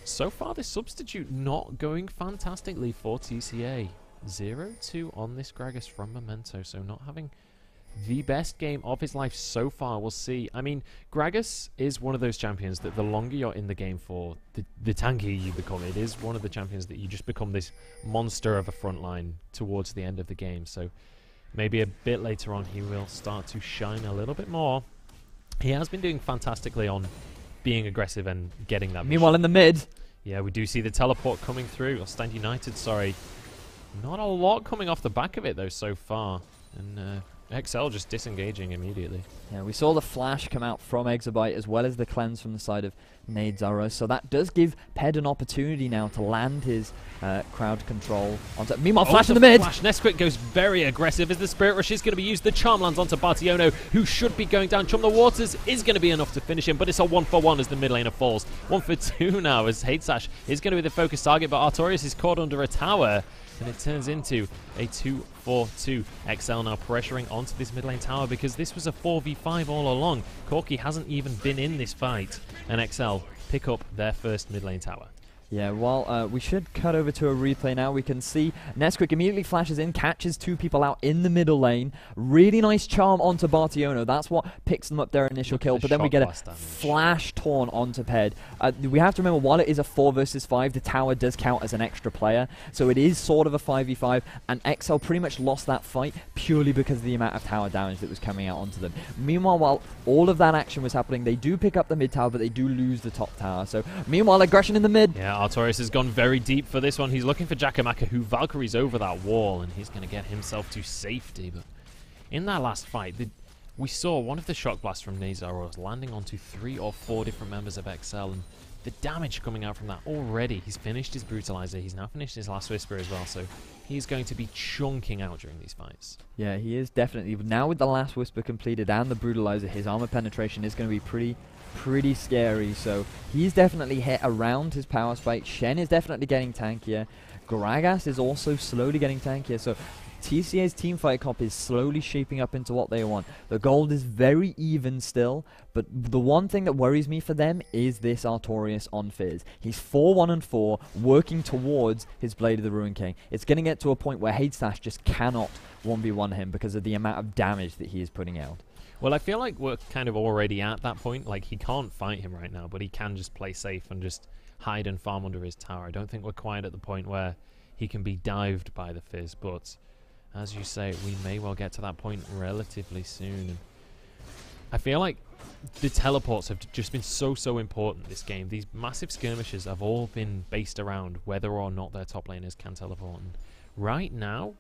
so far this substitute not going fantastically for TCA. 0-2 on this Gragas from Memento, so not having the best game of his life so far. We'll see. I mean, Gragas is one of those champions that the longer you're in the game for, the tankier you become. It is one of the champions that you just become this monster of a front line towards the end of the game. So maybe a bit later on he will start to shine a little bit more. He has been doing fantastically on being aggressive and getting that Meanwhile, vision. in the mid, Yeah, we do see the teleport coming through. Or Stand United, sorry. Not a lot coming off the back of it, though, so far. And XL just disengaging immediately. yeah, we saw the flash come out from Exabyte as well as the cleanse from the side of Nade so that does give Ped an opportunity now to land his crowd control onto. Meanwhile, flash in the mid. Flash. Nesquik goes very aggressive as the Spirit Rush is going to be used. The Charm lands onto Bartiono, who should be going down. Chum the Waters is going to be enough to finish him, but it's a 1-for-1 as the mid laner falls. 1-for-2 now as Hatesash is going to be the focus target, but Artorias is caught under a tower. And it turns into a 2-4-2. XL now pressuring onto this mid lane tower because this was a 4v5 all along. Corki hasn't even been in this fight. And XL pick up their first mid lane tower. Yeah, well, we should cut over to a replay now. We can see Nesquik immediately flashes in, catches two people out in the middle lane. Really nice charm onto Bartiono. That's what picks them up their initial kill. But then we get a flash torn onto Ped. We have to remember, while it is a 4 versus 5, the tower does count as an extra player. So it is sort of a 5v5. And XL pretty much lost that fight purely because of the amount of tower damage that was coming out onto them. Meanwhile, while all of that action was happening, they do pick up the mid tower, but they do lose the top tower. So meanwhile, aggression in the mid. Yeah, Artorias has gone very deep for this one. He's looking for Jakamaka, who Valkyries over that wall, and he's going to get himself to safety. But in that last fight, we saw one of the shock blasts from Nazaros landing onto 3 or 4 different members of XL, and the damage coming out from that already. He's finished his Brutalizer. He's now finished his Last Whisper as well, so he's going to be chunking out during these fights. Yeah, he is definitely. Now with the Last Whisper completed and the Brutalizer, his armor penetration is going to be pretty scary, so he's definitely hit around his power spike. Shen is definitely getting tankier. Gragas is also slowly getting tankier, so TCA's teamfight comp is slowly shaping up into what they want. The gold is very even still, but the one thing that worries me for them is this Artorias on Fizz. He's 4-1-4, working towards his Blade of the Ruin King. It's going to get to a point where Hatesash just cannot 1v1 him because of the amount of damage that he is putting out. Well, I feel like we're kind of already at that point. Like, he can't fight him right now, but he can just play safe and just hide and farm under his tower. I don't think we're quite at the point where he can be dived by the Fizz, but as you say, we may well get to that point relatively soon. And I feel like the teleports have just been so important this game. These massive skirmishes have all been based around whether or not their top laners can teleport. And right now,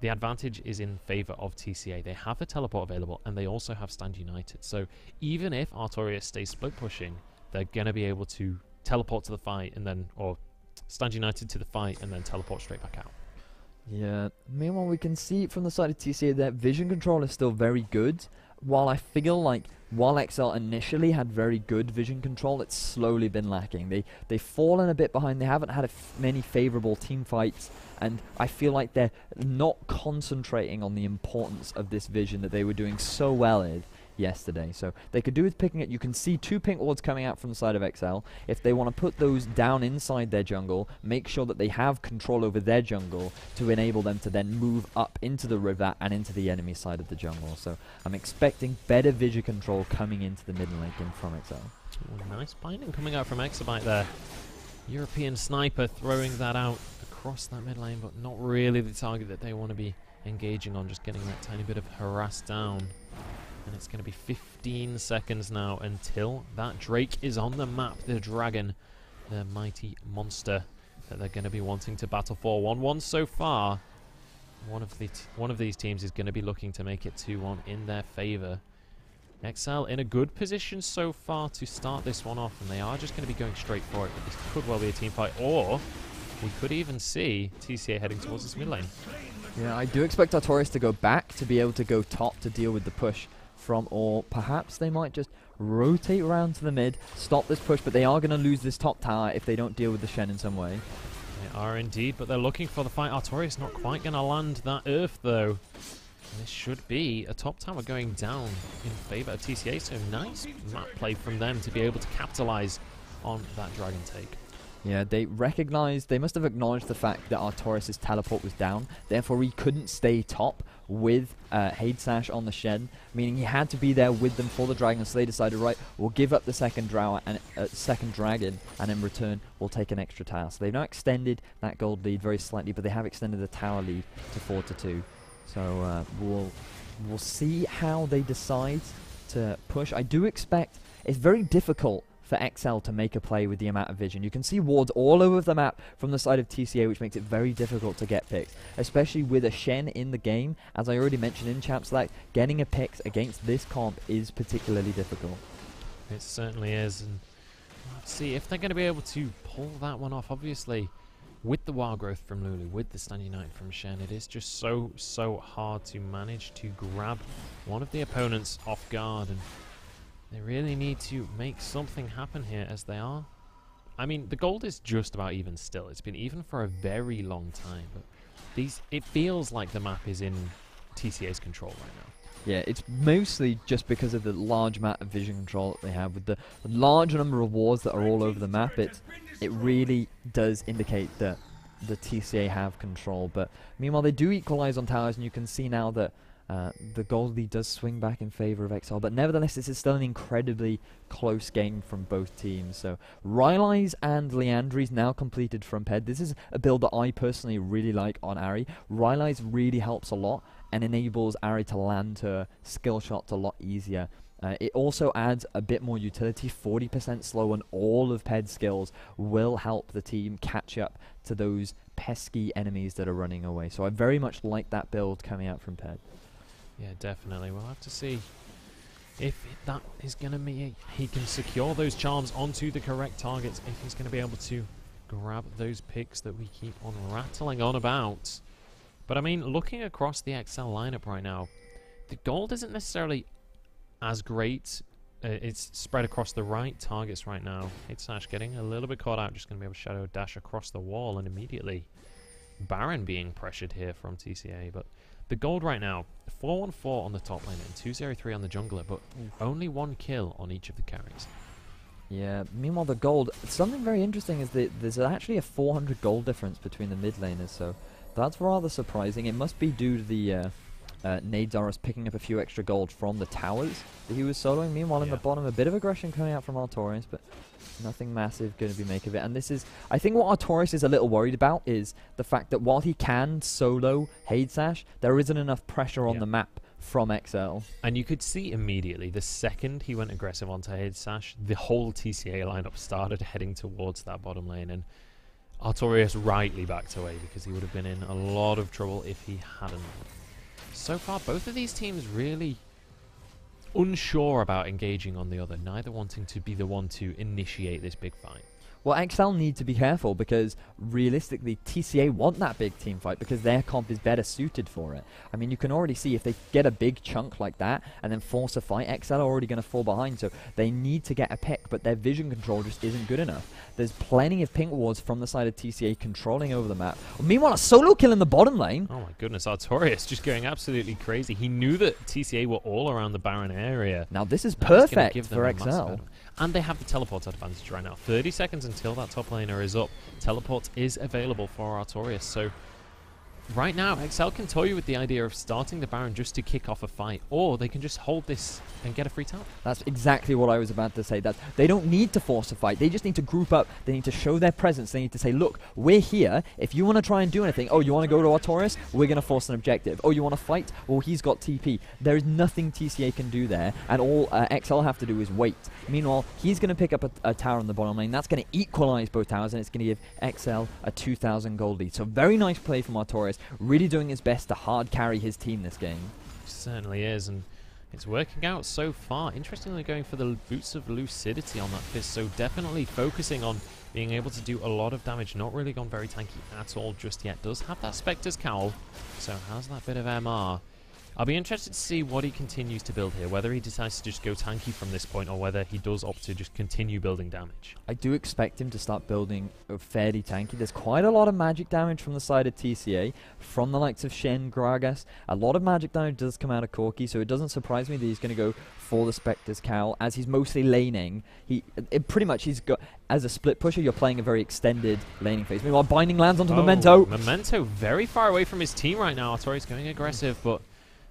the advantage is in favor of TCA. They have the teleport available, and they also have Stand United. So even if Artorias stays split pushing, they're going to be able to teleport to the fight and then, or Stand United to the fight and then teleport straight back out. Yeah, meanwhile we can see from the side of TCA that vision control is still very good. While I feel like while XL initially had very good vision control, it's slowly been lacking. They've fallen a bit behind. They haven't had many favorable team fights, and I feel like they're not concentrating on the importance of this vision that they were doing so well in yesterday. So they could do with picking it. You can see 2 pink wards coming out from the side of XL. If they want to put those down inside their jungle, make sure that they have control over their jungle to enable them to then move up into the river and into the enemy side of the jungle. So I'm expecting better vision control coming into the mid lane from XL. Ooh, nice binding coming out from Exabyte there. European sniper throwing that out across that mid lane, but not really the target that they want to be engaging on, just getting that tiny bit of harass down. And it's going to be 15 seconds now until that Drake is on the map. The dragon, the mighty monster that they're going to be wanting to battle for. 1-1 so far. One of these teams is going to be looking to make it 2-1 in their favor. XL in a good position so far to start this one off, and they are just going to be going straight for it. But this could well be a team fight, or we could even see TCA heading towards this mid lane. Yeah, I do expect Artorias to go back to be able to go top to deal with the push from, or perhaps they might just rotate around to the mid, stop this push, but they are going to lose this top tower if they don't deal with the Shen in some way. They are indeed, but they're looking for the fight. Artorias not quite going to land that Earth, though. And this should be a top tower going down in favour of TCA, so nice map play from them to be able to capitalise on that dragon take. Yeah, they must have acknowledged the fact that Artorias' teleport was down, therefore he couldn't stay top with Hadesash on the Shen, meaning he had to be there with them for the dragon, so they decided, right, we'll give up the second dragon, and in return, we'll take an extra tower. So they've now extended that gold lead very slightly, but they have extended the tower lead to 4-2. So we'll see how they decide to push. I do expect it's very difficult for XL to make a play with the amount of vision. You can see wards all over the map from the side of TCA, which makes it very difficult to get picks, especially with a Shen in the game. As I already mentioned in Champ Select, getting a picks against this comp is particularly difficult. It certainly is, and let's see if they're going to be able to pull that one off. Obviously, with the wild growth from Lulu, with the Stand United from Shen, it is just so hard to manage to grab one of the opponents off guard, and they really need to make something happen here, as they are. I mean, the gold is just about even still. It's been even for a very long time, but it feels like the map is in TCA's control right now. Yeah, it's mostly just because of the large amount of vision control that they have. With the large number of wards that are all over the map, it really does indicate that the TCA have control. But meanwhile, they do equalize on towers, and you can see now that the gold lead does swing back in favor of XL, but nevertheless this is still an incredibly close game from both teams. So Rylai's and Liandry's now completed from Ped. This is a build that I personally really like on Ahri. Rylai's really helps a lot and enables Ahri to land her skill shots a lot easier. It also adds a bit more utility. 40% slow on all of Ped's skills will help the team catch up to those pesky enemies that are running away. So I very much like that build coming out from Ped. Yeah, definitely. We'll have to see if that is going to mean he can secure those charms onto the correct targets, if he's going to be able to grab those picks that we keep on rattling on about. But I mean, looking across the XL lineup right now, the gold isn't necessarily as great. It's spread across the right targets right now. Hadesash getting a little bit caught out, just going to be able to shadow dash across the wall, and immediately Baron being pressured here from TCA. But the gold right now, 4-1-4 on the top lane and 2-0-3 on the jungler, but only one kill on each of the carries. Yeah, meanwhile the gold, something very interesting is that there's actually a 400 gold difference between the mid laners, so that's rather surprising. It must be due to the Nadzaros picking up a few extra gold from the towers that he was soloing. Meanwhile, in the bottom, a bit of aggression coming out from Artorias, but nothing massive going to be make of it. And this is, I think what Artorias is a little worried about is the fact that while he can solo Hadesash, there isn't enough pressure on the map from XL. And you could see immediately, the second he went aggressive onto Hadesash, the whole TCA lineup started heading towards that bottom lane, and Artorias rightly backed away because he would have been in a lot of trouble if he hadn't. So far, both of these teams really unsure about engaging on the other, neither wanting to be the one to initiate this big fight. Well, XL need to be careful because realistically TCA want that big team fight because their comp is better suited for it. I mean, you can already see if they get a big chunk like that and then force a fight, XL are already going to fall behind, so they need to get a pick, but their vision control just isn't good enough. There's plenty of pink wards from the side of TCA controlling over the map. Meanwhile, a solo kill in the bottom lane. Oh my goodness, Artorias just going absolutely crazy. He knew that TCA were all around the Baron area. Now this is perfect for XL. And they have the teleport advantage right now. 30 seconds until that top laner is up. Teleport is available for Artorias. So right now, XL can toy you with the idea of starting the Baron just to kick off a fight, or they can just hold this and get a free tower. That's exactly what I was about to say. That they don't need to force a fight. They just need to group up. They need to show their presence. They need to say, look, we're here. If you want to try and do anything, oh, you want to go to Artorias? We're going to force an objective. Oh, you want to fight? Well, he's got TP. There is nothing TCA can do there, and all XL have to do is wait. Meanwhile, he's going to pick up a tower in the bottom lane. That's going to equalize both towers, and it's going to give XL a 2,000 gold lead. So very nice play from Artorias. Really doing his best to hard carry his team this game. Certainly is, and It's working out so far. Interestingly, going for the boots of lucidity on that fist, so definitely focusing on being able to do a lot of damage. Not really gone very tanky at all just yet. Does have that Spectre's Cowl, so has that bit of MR. I'll be interested to see what he continues to build here, whether he decides to just go tanky from this point or whether he does opt to just continue building damage. I do expect him to start building fairly tanky. There's quite a lot of magic damage from the side of TCA, from the likes of Shen, Gragas. A lot of magic damage does come out of Corki, so it doesn't surprise me that he's going to go for the Spectre's Cowl, as he's mostly laning. Pretty much he's got, as a split pusher, you're playing a very extended laning phase. Meanwhile, Binding lands onto Memento. Memento very far away from his team right now. Artorias going aggressive, but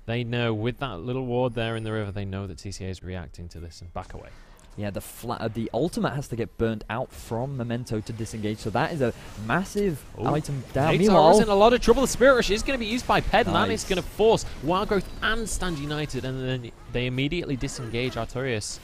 they know with that little ward there in the river, they know that TCA is reacting to this and back away. Yeah, the ultimate has to get burnt out from Memento to disengage, so that is a massive item down. Meanwhile, is in a lot of trouble. The Spirit Rush is going to be used by Ped, and that is going to force Wild Growth and Stand United, and then they immediately disengage Artorias,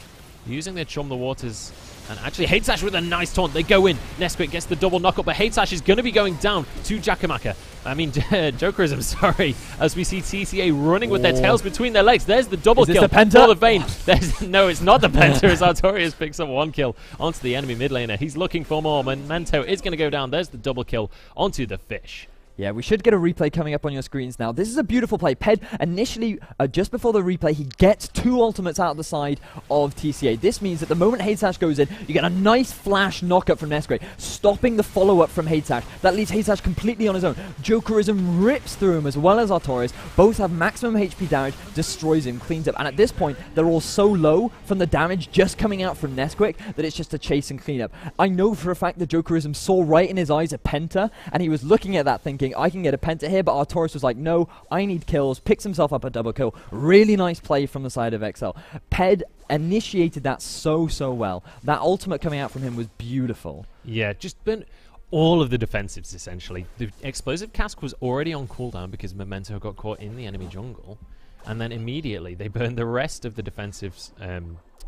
using their Chum the Waters. And actually, Hatesash with a nice taunt. They go in. Nesquik gets the double knockup, but Hatesash is going to be going down to Jakamaka. I mean, Jokerism, sorry. As we see TCA running with their tails between their legs. There's the double kill. The Penta? For the Vayne. No, it's not the Penta, as Artorias picks up one kill onto the enemy mid laner. He's looking for more. Memento is going to go down. There's the double kill onto the Fish. Yeah, we should get a replay coming up on your screens now. This is a beautiful play. Ped, initially, just before the replay, he gets 2 ultimates out of the side of TCA. This means that the moment Hatesash goes in, you get a nice flash knockup from Nesquik, stopping the follow-up from Hatesash. That leaves Hatesash completely on his own. Jokerism rips through him as well as Artorias. Both have maximum HP damage, destroys him, cleans up. And at this point, they're all so low from the damage just coming out from Nesquik that it's just a chase and clean up. I know for a fact that Jokerism saw right in his eyes a Penta, and he was looking at that thinking, I can get a Penta here, but Artorias was like, no, I need kills, picks himself up a double kill. Really nice play from the side of XL. Ped initiated that so well. That ultimate coming out from him was beautiful. Yeah, just been all of the defensives, essentially. The Explosive Cask was already on cooldown because Memento got caught in the enemy jungle, and then immediately they burned the rest of the defensive's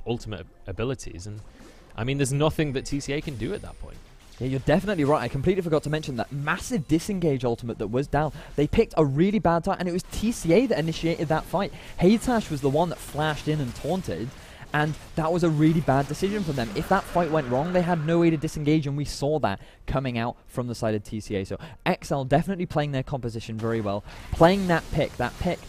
ultimate abilities, and I mean, there's nothing that TCA can do at that point. Yeah, you're definitely right. I completely forgot to mention that massive disengage ultimate that was down. They picked a really bad time, and it was TCA that initiated that fight. Hatesash was the one that flashed in and taunted, and that was a really bad decision for them. If that fight went wrong, they had no way to disengage, and we saw that coming out from the side of TCA. So XL definitely playing their composition very well. Playing that pick,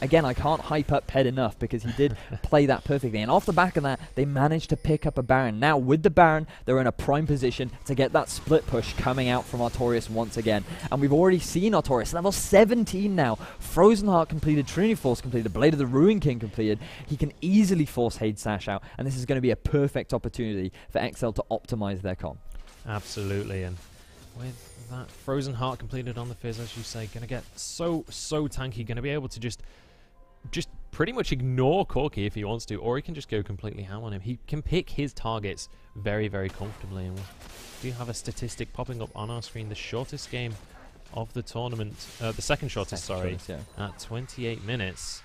again, I can't hype up Ped enough because he did play that perfectly. And off the back of that, they managed to pick up a Baron. Now, with the Baron, they're in a prime position to get that split push coming out from Artorias once again. And we've already seen Artorias, level 17 now. Frozen Heart completed, Trinity Force completed, Blade of the Ruin King completed. He can easily force Hatesash out, and this is going to be a perfect opportunity for XL to optimize their comp. Absolutely, and with that Frozen Heart completed on the Fizz, as you say, going to get so tanky, going to be able to just pretty much ignore Corki if he wants to, or he can just go completely ham on him. He can pick his targets very comfortably, and we do have a statistic popping up on our screen. The shortest game of the tournament, the second shortest, sorry, at 28 minutes.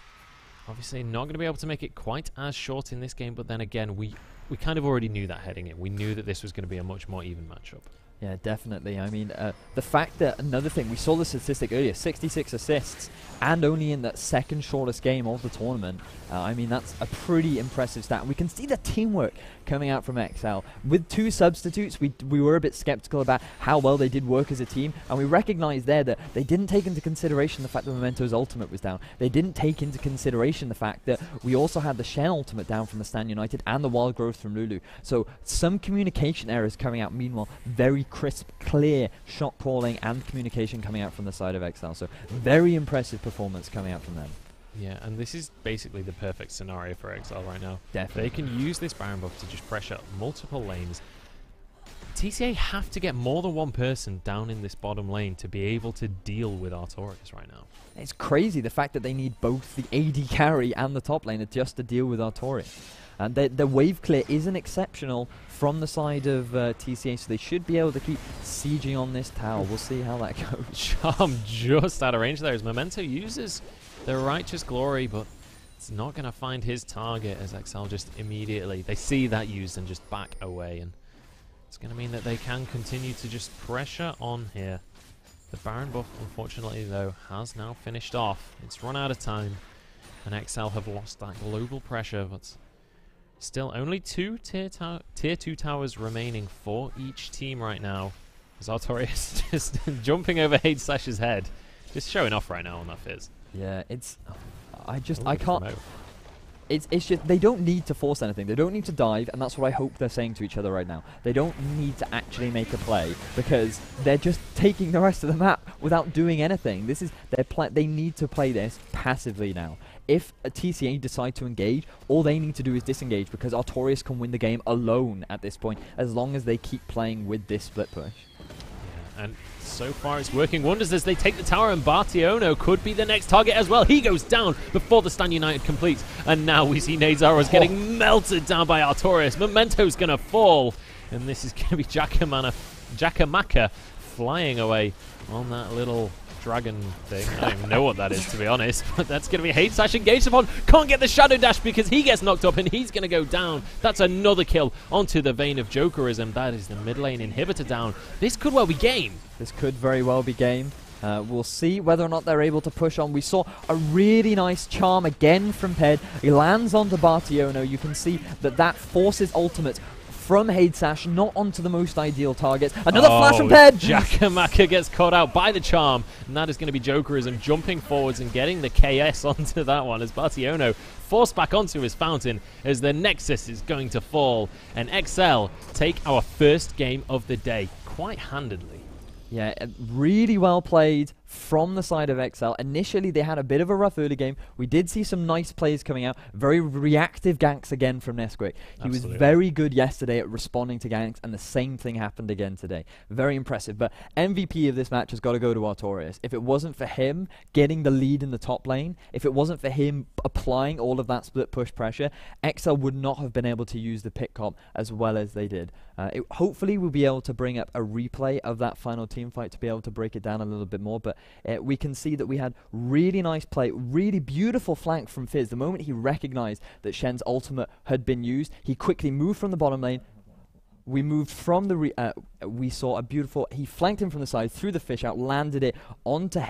Obviously not going to be able to make it quite as short in this game, but then again, we kind of already knew that heading in. We knew that this was going to be a much more even matchup. Yeah, definitely. I mean, the fact that, another thing, we saw the statistic earlier, 66 assists, and only in that second shortest game of the tournament. I mean, that's a pretty impressive stat. We can see the teamwork coming out from XL. With 2 substitutes, we were a bit skeptical about how well they did work as a team, and we recognized there that they didn't take into consideration the fact that Memento's ultimate was down. They didn't take into consideration the fact that we also had the Shen ultimate down from the Stand United and the Wild Growth from Lulu. So some communication errors coming out. Meanwhile, very crisp, clear shot calling and communication coming out from the side of XL. So very impressive performance coming out from them. Yeah, and this is basically the perfect scenario for XL right now. Definitely. They can use this Baron buff to just pressure multiple lanes. TCA have to get more than one person down in this bottom lane to be able to deal with Artorias right now. It's crazy the fact that they need both the AD carry and the top laner just to deal with Artorias. And the wave clear isn't exceptional from the side of TCA, so they should be able to keep sieging on this tower. We'll see how that goes. Charm just out of range there as Memento uses the Righteous Glory, but it's not going to find his target as XL just immediately, they see that used and just back away, and it's going to mean that they can continue to just pressure on here. The Baron buff, unfortunately though, has now finished off. It's run out of time. And XL have lost that global pressure, but still only 2 tier 2 towers remaining for each team right now. As Artorias just jumping over Hade/'s head. Just showing off right now on that Fizz. Yeah, it's... I Ooh, can't... promote. It's just, they don't need to force anything. They don't need to dive, and that's what I hope they're saying to each other right now. They don't need to actually make a play, because they're just taking the rest of the map without doing anything. This is they need to play this passively now. If a TCA decide to engage, all they need to do is disengage, because Artorias can win the game alone at this point, as long as they keep playing with this split push. Yeah, and so far it's working wonders as they take the tower, and Bartiono could be the next target as well. He goes down before the Stand United completes, and now we see Nadezaros getting melted down by Artorias. Memento's going to fall, and this is going to be Jakamaka flying away on that little dragon thing. I don't even know what that is, to be honest, but that's going to be Hade/, engaged upon. Can't get the shadow dash because he gets knocked up and he's going to go down. That's another kill onto the vein of Jokerism. That is the mid lane inhibitor down. This could well be game. This could very well be game. We'll see whether or not they're able to push on. We saw a really nice charm again from Ped. He lands onto Bartiono. You can see that forces ultimate from Hade/, not onto the most ideal targets. Another flash from Ped! Jakamaka gets caught out by the charm, and that is going to be Jokerism jumping forwards and getting the KS onto that one as Bartiono forced back onto his fountain as the Nexus is going to fall. And XL take our first game of the day quite handedly. Yeah, really well played from the side of XL. Initially, they had a bit of a rough early game. We did see some nice plays coming out. Very reactive ganks again from Nesquik. He was very good yesterday at responding to ganks, and the same thing happened again today. Very impressive. But MVP of this match has got to go to Artorias. If it wasn't for him getting the lead in the top lane, if it wasn't for him applying all of that split push pressure, XL would not have been able to use the pick comp as well as they did. Hopefully, we'll be able to bring up a replay of that final team fight to be able to break it down a little bit more. But we can see that we had really nice play, really beautiful flank from Fizz. The moment he recognized that Shen's ultimate had been used, he quickly moved from the bottom lane. We moved from the... we saw a beautiful... He flanked him from the side, threw the fish out, landed it onto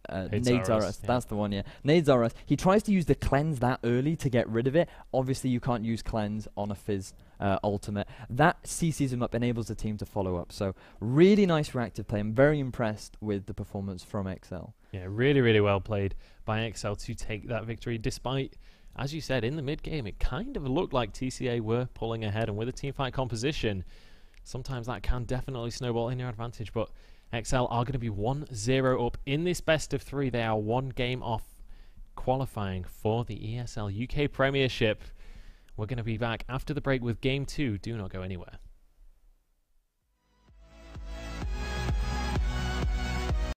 Nadezaros. Yeah. That's the one, yeah. Nadezaros. He tries to use the cleanse that early to get rid of it. Obviously, you can't use cleanse on a Fizz ultimate. That CCs him up, enables the team to follow up. So, really nice reactive play. I'm very impressed with the performance from XL. Yeah, really, really well played by XL to take that victory, despite... As you said, in the mid-game, it kind of looked like TCA were pulling ahead, and with a teamfight composition, sometimes that can definitely snowball in your advantage, but XL are going to be 1-0 up in this best of 3. They are one game off qualifying for the ESL UK Premiership. We're going to be back after the break with Game 2. Do not go anywhere.